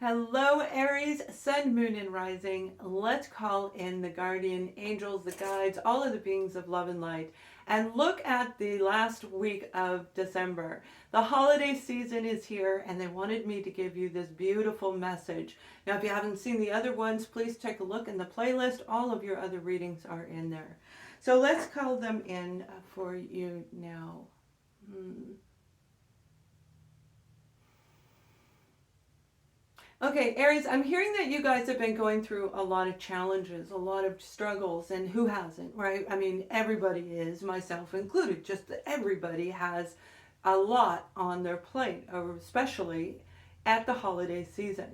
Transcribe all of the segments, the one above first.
Hello, Aries, Sun, Moon, and Rising. Let's call in the guardian angels, the guides, all of the beings of love and light, and look at the last week of December. The holiday season is here, and they wanted me to give you this beautiful message. Now, if you haven't seen the other ones, please take a look in the playlist. All of your other readings are in there. So let's call them in for you now. Okay, Aries, I'm hearing that you guys have been going through a lot of challenges, a lot of struggles, and who hasn't, right? I mean, everybody is, myself included, just that everybody has a lot on their plate, especially at the holiday season.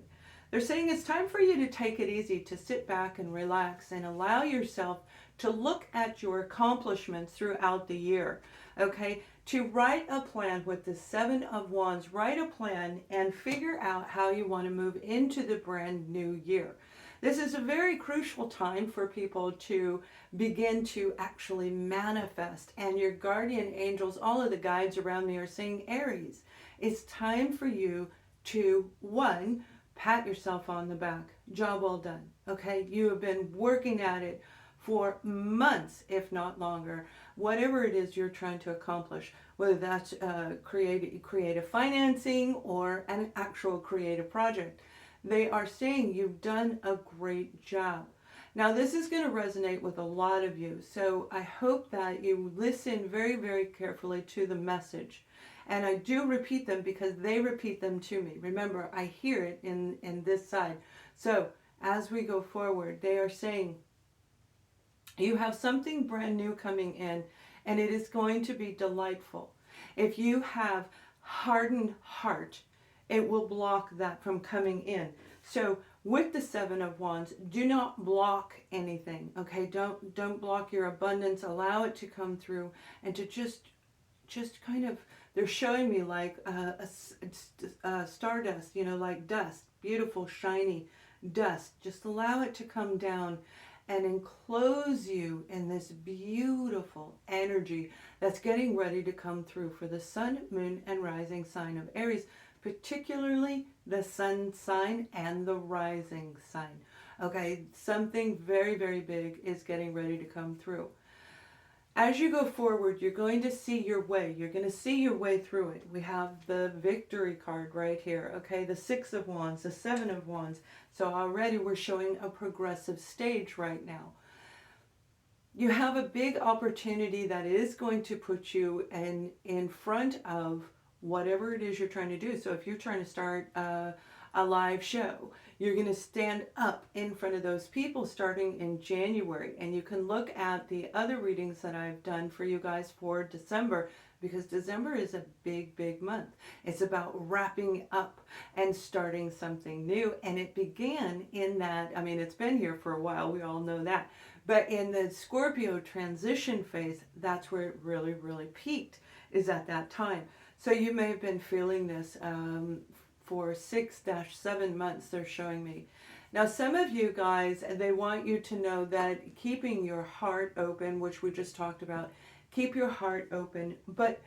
They're saying it's time for you to take it easy, to sit back and relax and allow yourself to look at your accomplishments throughout the year, okay? To write a plan with the Seven of Wands, write a plan and figure out how you want to move into the brand new year. This is a very crucial time for people to begin to actually manifest. And your guardian angels, all of the guides around me are saying, Aries, it's time for you to, one, pat yourself on the back. Job well done. Okay, you have been working at it for months, if not longer. Whatever it is you're trying to accomplish, whether that's creative financing or an actual creative project, they are saying you've done a great job. Now, this is going to resonate with a lot of you, so I hope that you listen very, very carefully to the message. And I do repeat them because they repeat them to me. Remember, I hear it in this side. So as we go forward, they are saying you have something brand new coming in, and it is going to be delightful. If you have hardened heart, it will block that from coming in. So with the Seven of Wands, do not block anything, okay? Don't block your abundance. Allow it to come through and to just kind of, they're showing me like a stardust, you know, like dust, beautiful, shiny dust. Just allow it to come down and enclose you in this beautiful energy that's getting ready to come through for the Sun, Moon, and Rising sign of Aries, particularly the Sun sign and the Rising sign. Okay, something very, very big is getting ready to come through. As you go forward, you're going to see your way. You're going to see your way through it. We have the victory card right here, okay? The Six of Wands, the Seven of Wands. So already we're showing a progressive stage right now. You have a big opportunity that is going to put you in front of whatever it is you're trying to do. So if you're trying to start a live show, you're going to stand up in front of those people starting in January. And you can look at the other readings that I've done for you guys for December, because December is a big, big month. It's about wrapping up and starting something new. And it began in that, I mean, it's been here for a while, we all know that. But in the Scorpio transition phase, that's where it really, really peaked, is at that time. So you may have been feeling this for 6-7 months, they're showing me. Now, some of you guys, they want you to know that keeping your heart open, which we just talked about, keep your heart open, but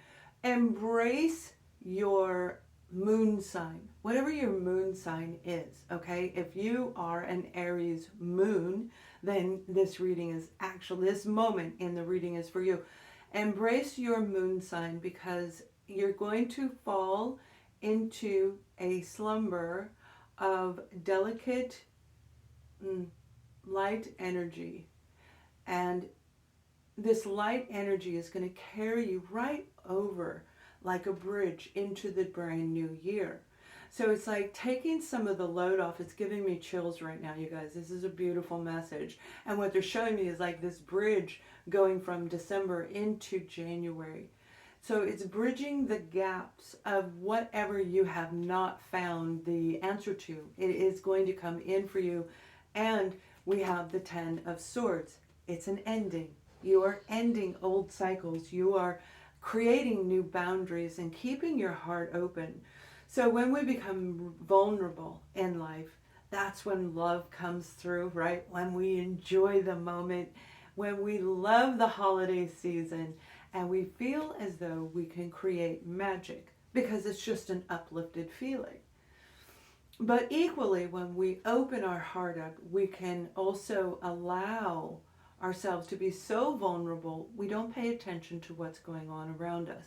embrace your moon sign, whatever your moon sign is, okay? If you are an Aries moon, then this reading is actually, this moment in the reading is for you. Embrace your moon sign, because you're going to fall into a slumber of delicate light energy, and this light energy is going to carry you right over like a bridge into the brand new year. So it's like taking some of the load off. It's giving me chills right now, you guys. This is a beautiful message. And what they're showing me is like this bridge going from December into January. So it's bridging the gaps of whatever you have not found the answer to. It is going to come in for you. And we have the Ten of Swords. It's an ending. You are ending old cycles. You are creating new boundaries and keeping your heart open. So when we become vulnerable in life, that's when love comes through, right? When we enjoy the moment, when we love the holiday season, and we feel as though we can create magic because it's just an uplifted feeling. But equally, when we open our heart up, we can also allow ourselves to be so vulnerable, we don't pay attention to what's going on around us.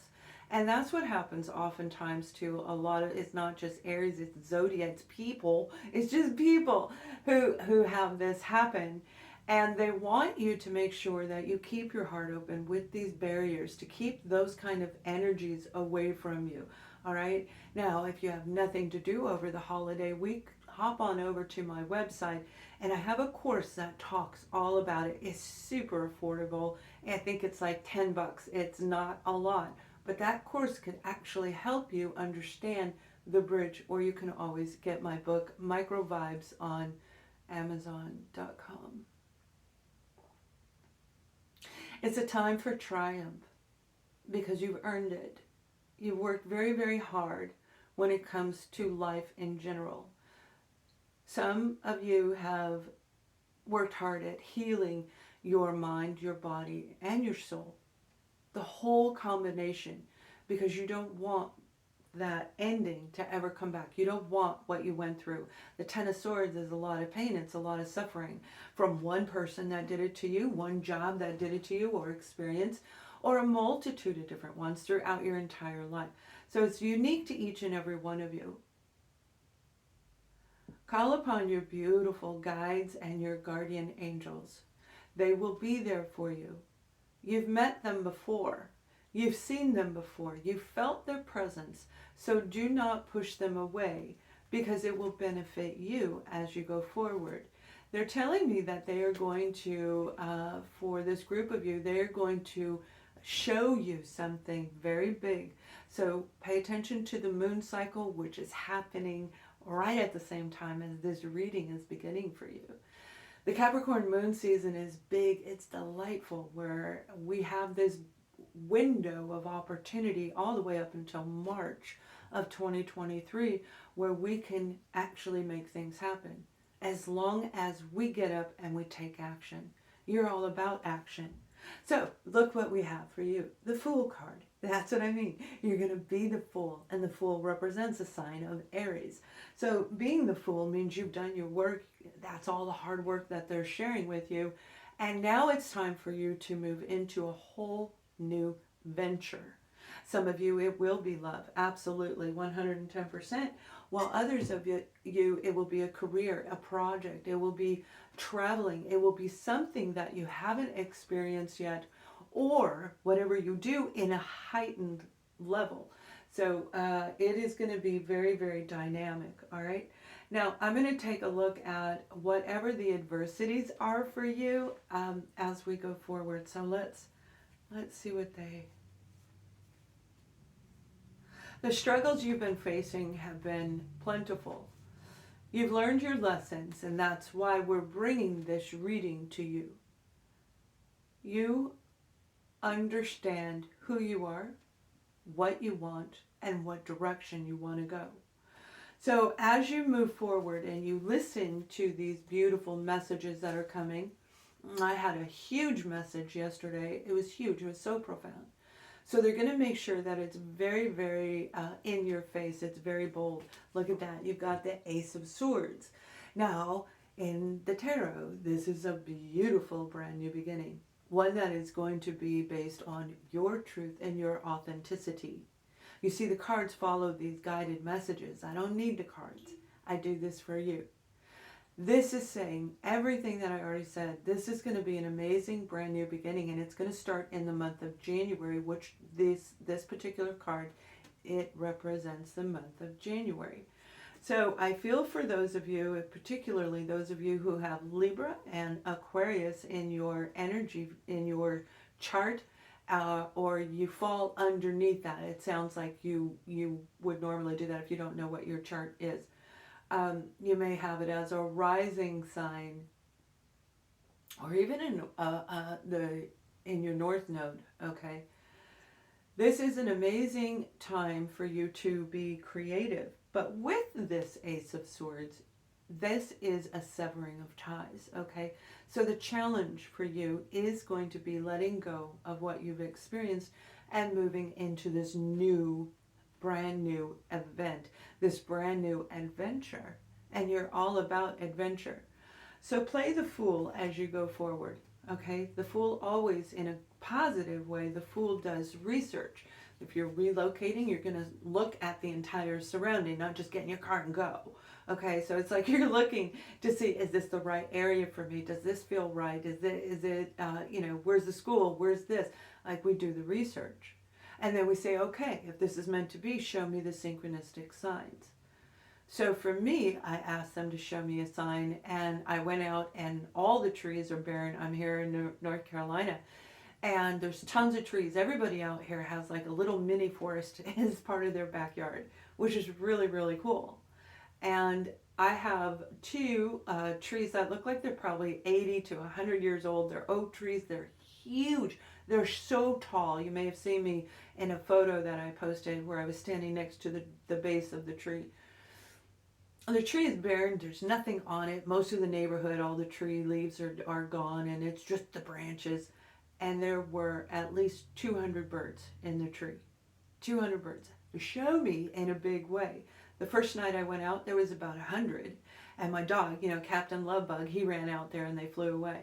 And that's what happens oftentimes to a lot of, it's not just Aries, it's zodiac, it's people, it's just people who have this happen. And they want you to make sure that you keep your heart open with these barriers, to keep those kind of energies away from you. All right. Now, if you have nothing to do over the holiday week, hop on over to my website, and I have a course that talks all about it. It's super affordable. I think it's like 10 bucks. It's not a lot, but that course could actually help you understand the bridge, or you can always get my book, Micro Vibes, on Amazon.com. It's a time for triumph because you've earned it. You worked very, very hard when it comes to life in general. Some of you have worked hard at healing your mind, your body, and your soul. The whole combination, because you don't want that ending to ever come back. You don't want what you went through. The Ten of Swords is a lot of pain. It's a lot of suffering from one person that did it to you, one job that did it to you, or experience, or a multitude of different ones throughout your entire life. So it's unique to each and every one of you. Call upon your beautiful guides and your guardian angels. They will be there for you. You've met them before. You've seen them before. You've felt their presence. So do not push them away, because it will benefit you as you go forward. They're telling me that they are going to, for this group of you, they're going to show you something very big. So pay attention to the moon cycle, which is happening right at the same time as this reading is beginning for you. The Capricorn moon season is big. It's delightful, where we have this window of opportunity all the way up until March of 2023, where we can actually make things happen as long as we get up and we take action. You're all about action. So look what we have for you. The Fool card. That's what I mean. You're going to be the Fool, and the Fool represents a sign of Aries. So being the Fool means you've done your work. That's all the hard work that they're sharing with you. And now it's time for you to move into a whole new venture. Some of you, it will be love. Absolutely, 110%. While others of you, it will be a career, a project. It will be traveling. It will be something that you haven't experienced yet, or whatever you do in a heightened level. So it is going to be very, very dynamic. All right. Now I'm going to take a look at whatever the adversities are for you as we go forward. So let's see what the struggles you've been facing have been plentiful. You've learned your lessons, and that's why we're bringing this reading to you. You understand who you are, what you want, and what direction you want to go. So as you move forward and you listen to these beautiful messages that are coming, I had a huge message yesterday. It was huge. It was so profound. So they're going to make sure that it's very, very in your face. It's very bold. Look at that. You've got the Ace of Swords. Now, in the tarot, this is a beautiful brand new beginning. One that is going to be based on your truth and your authenticity. You see, the cards follow these guided messages. I don't need the cards. I do this for you. This is saying everything that I already said. This is going to be an amazing brand new beginning, and it's going to start in the month of January, which this particular card, it represents the month of January. So I feel for those of you, particularly those of you who have Libra and Aquarius in your energy, in your chart, or you fall underneath that. It sounds like you would normally do that if you don't know what your chart is. You may have it as a rising sign, or even in your north node. Okay, this is an amazing time for you to be creative. But with this Ace of Swords, this is a severing of ties. Okay, so the challenge for you is going to be letting go of what you've experienced and moving into this new brand new event, this brand new adventure. and you're all about adventure. So play the fool as you go forward. Okay, the fool always, in a positive way, the fool does research. If you're relocating, you're going to look at the entire surrounding, not just get in your car and go. Okay, so it's like you're looking to see, is this the right area for me? Does this feel right? Is it you know, where's the school? Where's this? Like, we do the research. And then we say, okay, if this is meant to be, show me the synchronistic signs. So for me, I asked them to show me a sign, and I went out, and all the trees are barren. I'm here in North Carolina, and there's tons of trees. Everybody out here has like a little mini forest as part of their backyard, which is really, really cool. And I have two trees that look like they're probably 80 to 100 years old. They're oak trees. They're huge. They're so tall. You may have seen me in a photo that I posted where I was standing next to the base of the tree. The tree is barren, there's nothing on it. Most of the neighborhood, all the tree leaves are gone, and it's just the branches. And there were at least 200 birds in the tree. 200 birds. Show me in a big way. The first night I went out, there was about 100. And my dog, you know, Captain Lovebug, he ran out there and they flew away.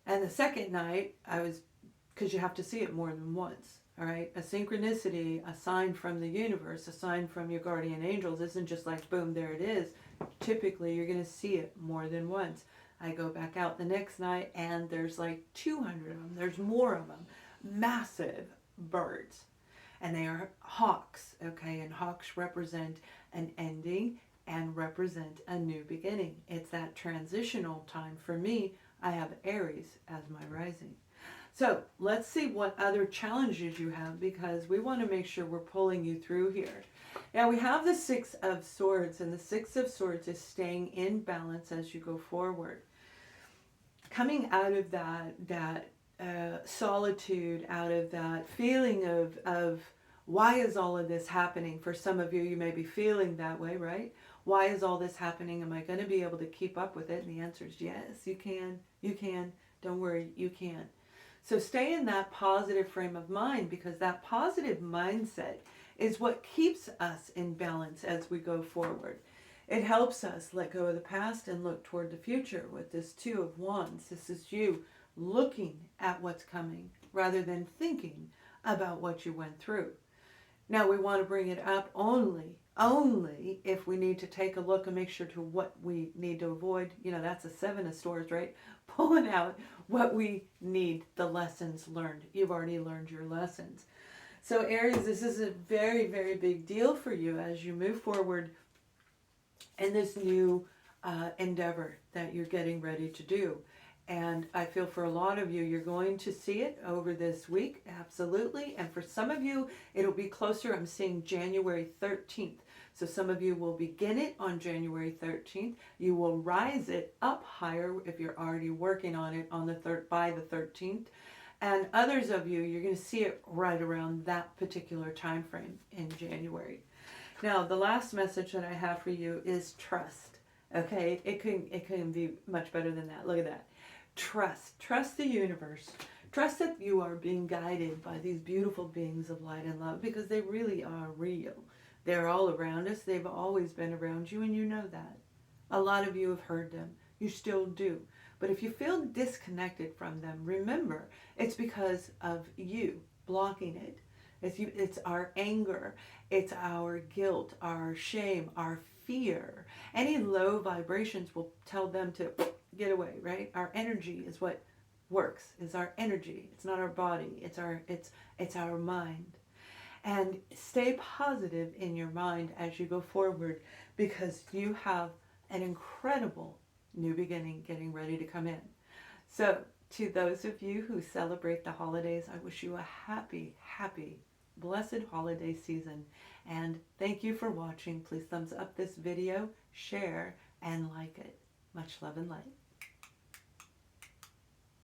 And the second night, because you have to see it more than once. All right, a synchronicity, a sign from the universe, a sign from your guardian angels isn't just like, boom, there it is. Typically, you're going to see it more than once. I go back out the next night, and there's like 200 of them. There's more of them. Massive birds. And they are hawks, okay? And hawks represent an ending and represent a new beginning. It's that transitional time. For me, I have Aries as my rising. So let's see what other challenges you have, because we want to make sure we're pulling you through here. Now we have the Six of Swords, and the Six of Swords is staying in balance as you go forward. Coming out of that solitude, out of that feeling of why is all of this happening? For some of you, you may be feeling that way, right? Why is all this happening? Am I going to be able to keep up with it? And the answer is yes, you can. You can. Don't worry, you can. So stay in that positive frame of mind, because that positive mindset is what keeps us in balance as we go forward. It helps us let go of the past and look toward the future with this Two of Wands. This is you looking at what's coming rather than thinking about what you went through. Now we want to bring it up only if we need to take a look and make sure to what we need to avoid. You know, that's a Seven of Swords, right? Pulling out what we need, the lessons learned. You've already learned your lessons. So Aries, this is a very, very big deal for you as you move forward in this new endeavor that you're getting ready to do. And I feel for a lot of you, you're going to see it over this week, absolutely. And for some of you, it'll be closer. I'm seeing January 13th. So some of you will begin it on January 13th. You will rise it up higher if you're already working on it on by the 13th. And others of you, you're going to see it right around that particular time frame in January. Now, the last message that I have for you is trust. Okay, it can be much better than that. Look at that. Trust the universe. Trust that you are being guided by these beautiful beings of light and love, because they really are real. They're all around us. They've always been around you, and you know that. A lot of you have heard them. You still do. But if you feel disconnected from them, remember, it's because of you blocking it. It's our anger. It's our guilt, our shame, our fear. Any low vibrations will tell them to get away, right? Our energy is what works, is our energy. It's not our body. It's our mind. And stay positive in your mind as you go forward, because you have an incredible new beginning getting ready to come in. So to those of you who celebrate the holidays, I wish you a happy, happy, blessed holiday season. And thank you for watching. Please thumbs up this video, share, and like it. Much love and light.